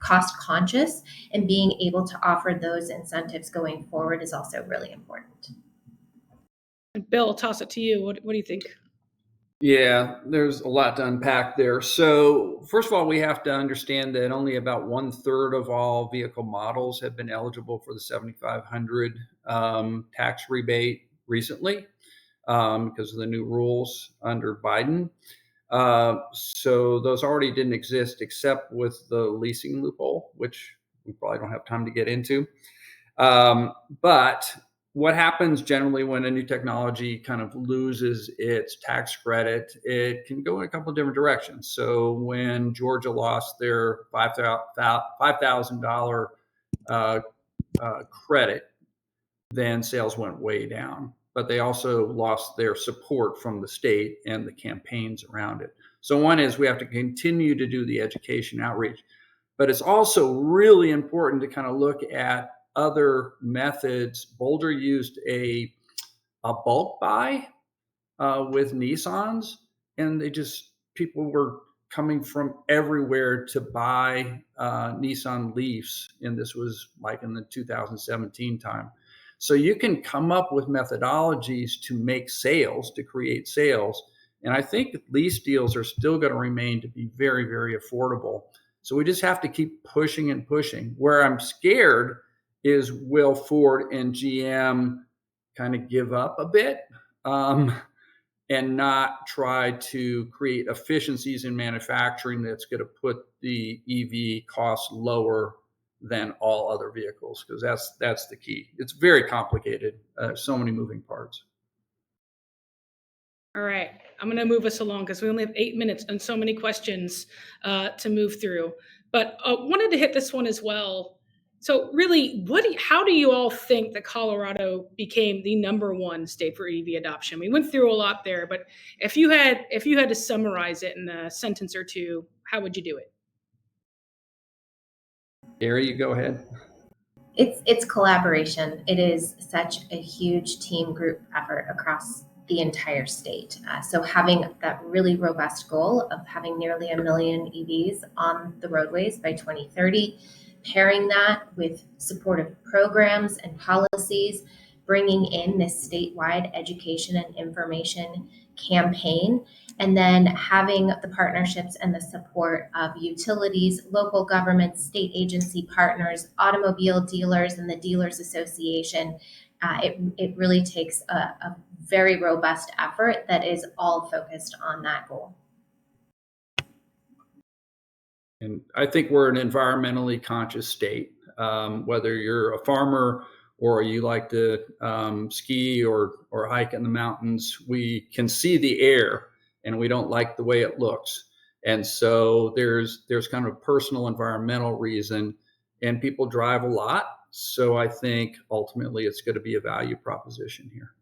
Speaker 4: cost conscious, and being able to offer those incentives going forward is also really important.
Speaker 2: Bill, I'll toss it to you. What do you think?
Speaker 3: Yeah, there's a lot to unpack there. So, first of all, we have to understand that only about 1/3 of all vehicle models have been eligible for the 7,500 tax rebate recently because of the new rules under Biden. So, those already didn't exist except with the leasing loophole, which we probably don't have time to get into. But what happens generally when a new technology kind of loses its tax credit, it can go in a couple of different directions. So when Georgia lost their $5,000 credit, then sales went way down. But they also lost their support from the state and the campaigns around it. So one is we have to continue to do the education outreach. But it's also really important to kind of look at other methods. Boulder used a bulk buy with Nissans, and people were coming from everywhere to buy Nissan Leafs, and this was like in the 2017 time. So you can come up with methodologies to make sales, to create sales, and I think lease deals are still going to remain to be very, very affordable. So we just have to keep pushing and pushing. Where I'm scared is, will Ford and GM kind of give up a bit and not try to create efficiencies in manufacturing that's going to put the EV costs lower than all other vehicles? Because that's the key. It's very complicated. So many moving parts.
Speaker 2: All right, I'm going to move us along because we only have 8 minutes and so many questions to move through. But wanted to hit this one as well. So really, how do you all think that Colorado became the #1 state for EV adoption? We went through a lot there, but if you had to summarize it in a sentence or two, how would you do it?
Speaker 3: Gary, you go ahead.
Speaker 4: It's collaboration. It is such a huge team group effort across the entire state. So having that really robust goal of having nearly 1 million EVs on the roadways by 2030, pairing that with supportive programs and policies, bringing in this statewide education and information campaign, and then having the partnerships and the support of utilities, local governments, state agency partners, automobile dealers, and the Dealers Association. It really takes a very robust effort that is all focused on that goal.
Speaker 3: And I think we're an environmentally conscious state. Whether you're a farmer or you like to ski or hike in the mountains, we can see the air and we don't like the way it looks. And so there's kind of a personal environmental reason, and people drive a lot. So I think ultimately it's going to be a value proposition here.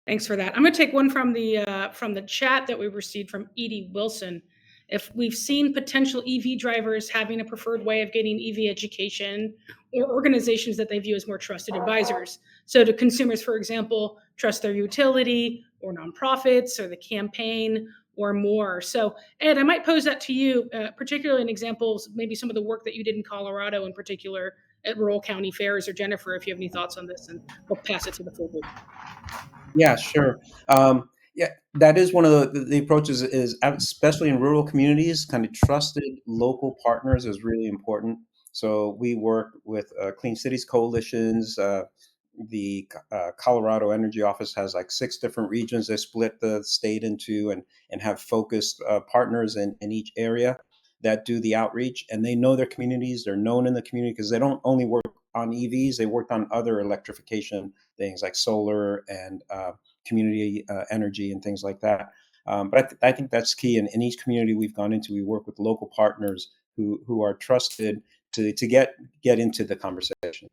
Speaker 2: Thanks for that. I'm going to take one from the chat that we received from Edie Wilson. If we've seen potential EV drivers having a preferred way of getting EV education, or organizations that they view as more trusted advisors. So do consumers, for example, trust their utility or nonprofits or the campaign or more? So Ed, I might pose that to you, particularly in examples, maybe some of the work that you did in Colorado in particular at rural county fairs, or Jennifer, if you have any thoughts on this, and we'll pass it to the full group.
Speaker 5: Yeah, sure. Yeah, that is one of the approaches, is especially in rural communities, kind of trusted local partners is really important. So we work with Clean Cities Coalitions. The Colorado Energy Office has like 6 different regions they split the state into, and have focused partners in each area that do the outreach, and they know their communities. They're known in the community because they don't only work on EVs; they worked on other electrification things like solar and community energy and things like that. But I think that's key. And in each community we've gone into, we work with local partners who are trusted to get into the conversation.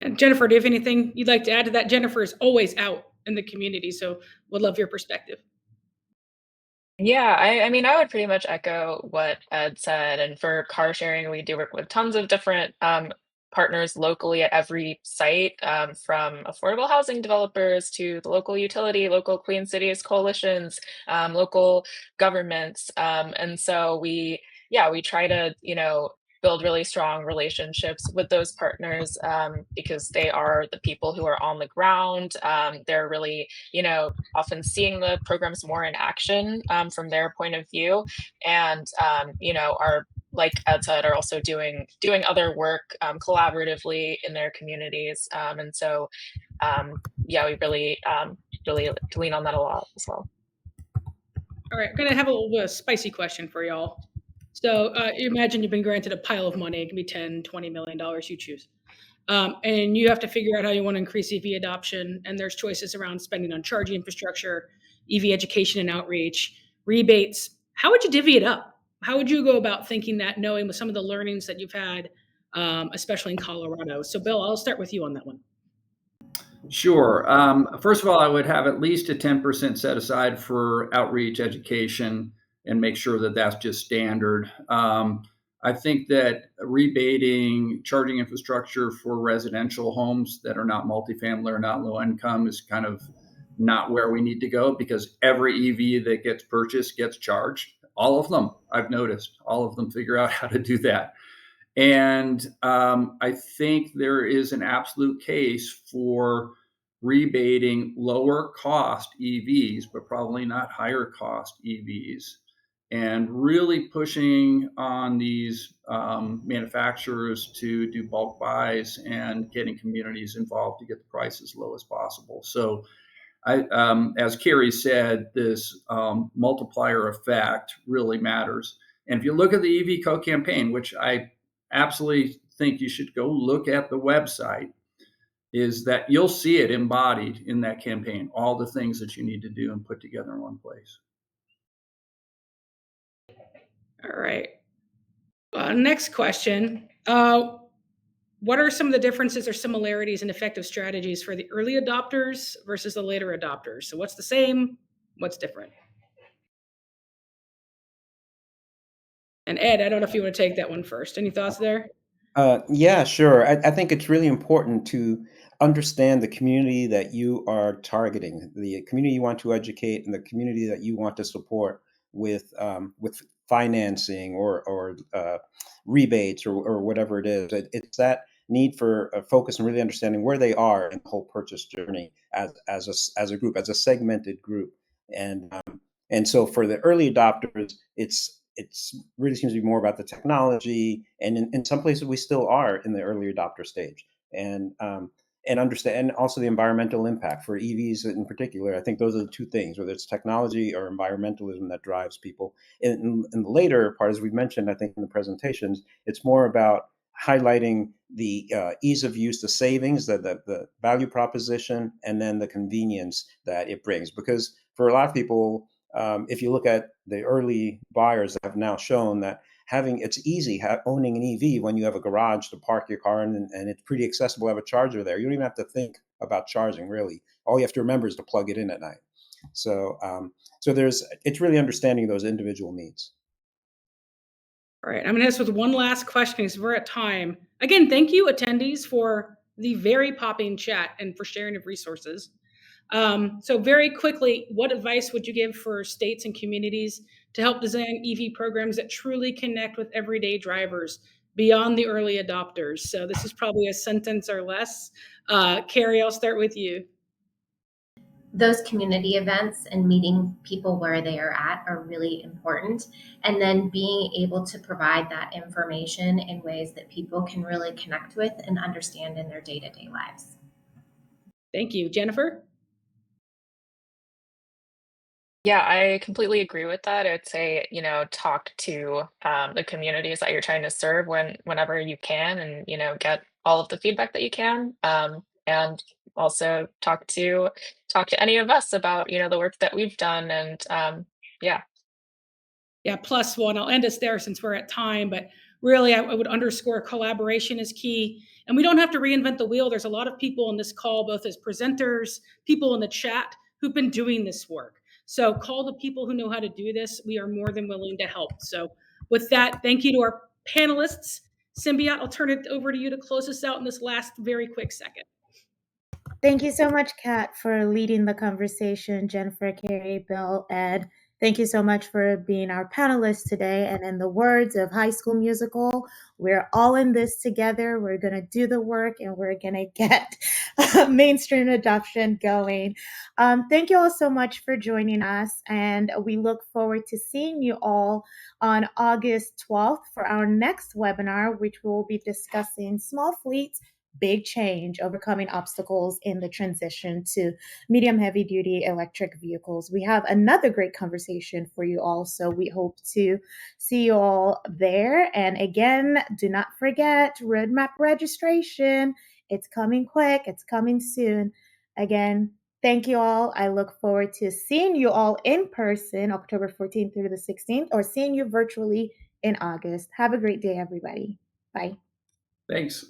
Speaker 2: And Jennifer, do you have anything you'd like to add to that? Jennifer is always out in the community, so would love your perspective.
Speaker 6: Yeah, I mean, I would pretty much echo what Ed said. And for car sharing, we do work with tons of different partners locally at every site, from affordable housing developers to the local utility, local clean cities coalitions, local governments. And so we try to, build really strong relationships with those partners, because they are the people who are on the ground. They're really, often seeing the programs more in action, from their point of view, and are, like Ed said, are also doing other work, collaboratively in their communities, and so we really lean on that a lot as well.
Speaker 2: All right, I'm gonna have a little bit of a spicy question for y'all. So you imagine you've been granted a pile of money. It can be $10, $20 million, you choose. And you have to figure out how you want to increase EV adoption. And there's choices around spending on charging infrastructure, EV education and outreach, rebates. How would you divvy it up? How would you go about thinking that, knowing with some of the learnings that you've had, especially in Colorado? So Bill, I'll start with you on that one.
Speaker 3: Sure. First of all, I would have at least a 10% set aside for outreach education and make sure that that's just standard. I think that rebating charging infrastructure for residential homes that are not multifamily or not low income is kind of not where we need to go, because every EV that gets purchased gets charged. All of them, I've noticed, all of them figure out how to do that. And I think there is an absolute case for rebating lower cost EVs, but probably not higher cost EVs, and really pushing on these manufacturers to do bulk buys and getting communities involved to get the price as low as possible. So as Carrie said, this multiplier effect really matters. And if you look at the EV Co campaign, which I absolutely think you should go look at the website, is that you'll see it embodied in that campaign, all the things that you need to do and put together in one place.
Speaker 2: All right. Next question. What are some of the differences or similarities in effective strategies for the early adopters versus the later adopters? So what's the same? What's different? And Ed, I don't know if you want to take that one first. Any thoughts there?
Speaker 5: Yeah, sure. I think it's really important to understand the community that you are targeting, the community you want to educate, and the community that you want to support with financing or rebates or whatever it is. It's that need for a focus and really understanding where they are in the whole purchase journey as a group, as a segmented group, and so for the early adopters, it's really seems to be more about the technology, and in some places we still are in the early adopter stage, and understand, and also the environmental impact for EVs in particular. I think those are the two things, whether it's technology or environmentalism, that drives people. In the later part, as we've mentioned, I think in the presentations, it's more about highlighting the ease of use, the savings, the value proposition, and then the convenience that it brings. Because for a lot of people, if you look at the early buyers, have now shown that it's easy owning an EV when you have a garage to park your car in, and it's pretty accessible to have a charger there. You don't even have to think about charging, really. All you have to remember is to plug it in at night. So it's really understanding those individual needs.
Speaker 2: All right, I'm going to ask with one last question because we're at time. Again, thank you, attendees, for the very popping chat and for sharing of resources. So very quickly, what advice would you give for states and communities to help design EV programs that truly connect with everyday drivers beyond the early adopters? So this is probably a sentence or less. Carrie, I'll start with you.
Speaker 4: Those community events and meeting people where they are at are really important. And then being able to provide that information in ways that people can really connect with and understand in their day-to-day lives.
Speaker 2: Thank you. Jennifer?
Speaker 6: Yeah, I completely agree with that. I'd say, talk to the communities that you're trying to serve whenever you can, and get all of the feedback that you can. And also talk to any of us about the work that we've done, and yeah.
Speaker 2: Yeah, plus one. I'll end us there since we're at time, but really I would underscore collaboration is key. And we don't have to reinvent the wheel. There's a lot of people on this call, both as presenters, people in the chat who've been doing this work. So call the people who know how to do this. We are more than willing to help. So with that, thank you to our panelists. Symbiot, I'll turn it over to you to close us out in this last very quick second.
Speaker 1: Thank you so much, Kat, for leading the conversation. Jennifer, Carrie, Bill, Ed, thank you so much for being our panelists today. And in the words of High School Musical, we're all in this together. We're going to do the work and we're going to get mainstream adoption going. Thank you all so much for joining us. And we look forward to seeing you all on August 12th for our next webinar, which will be discussing small fleets, big change, overcoming obstacles in the transition to medium heavy duty electric vehicles. We have another great conversation for you all, so we hope to see you all there. And again, do not forget roadmap registration. It's coming quick, it's coming soon. Again, thank you all. I look forward to seeing you all in person October 14th through the 16th, or seeing you virtually in August. Have a great day, everybody. Bye.
Speaker 3: Thanks.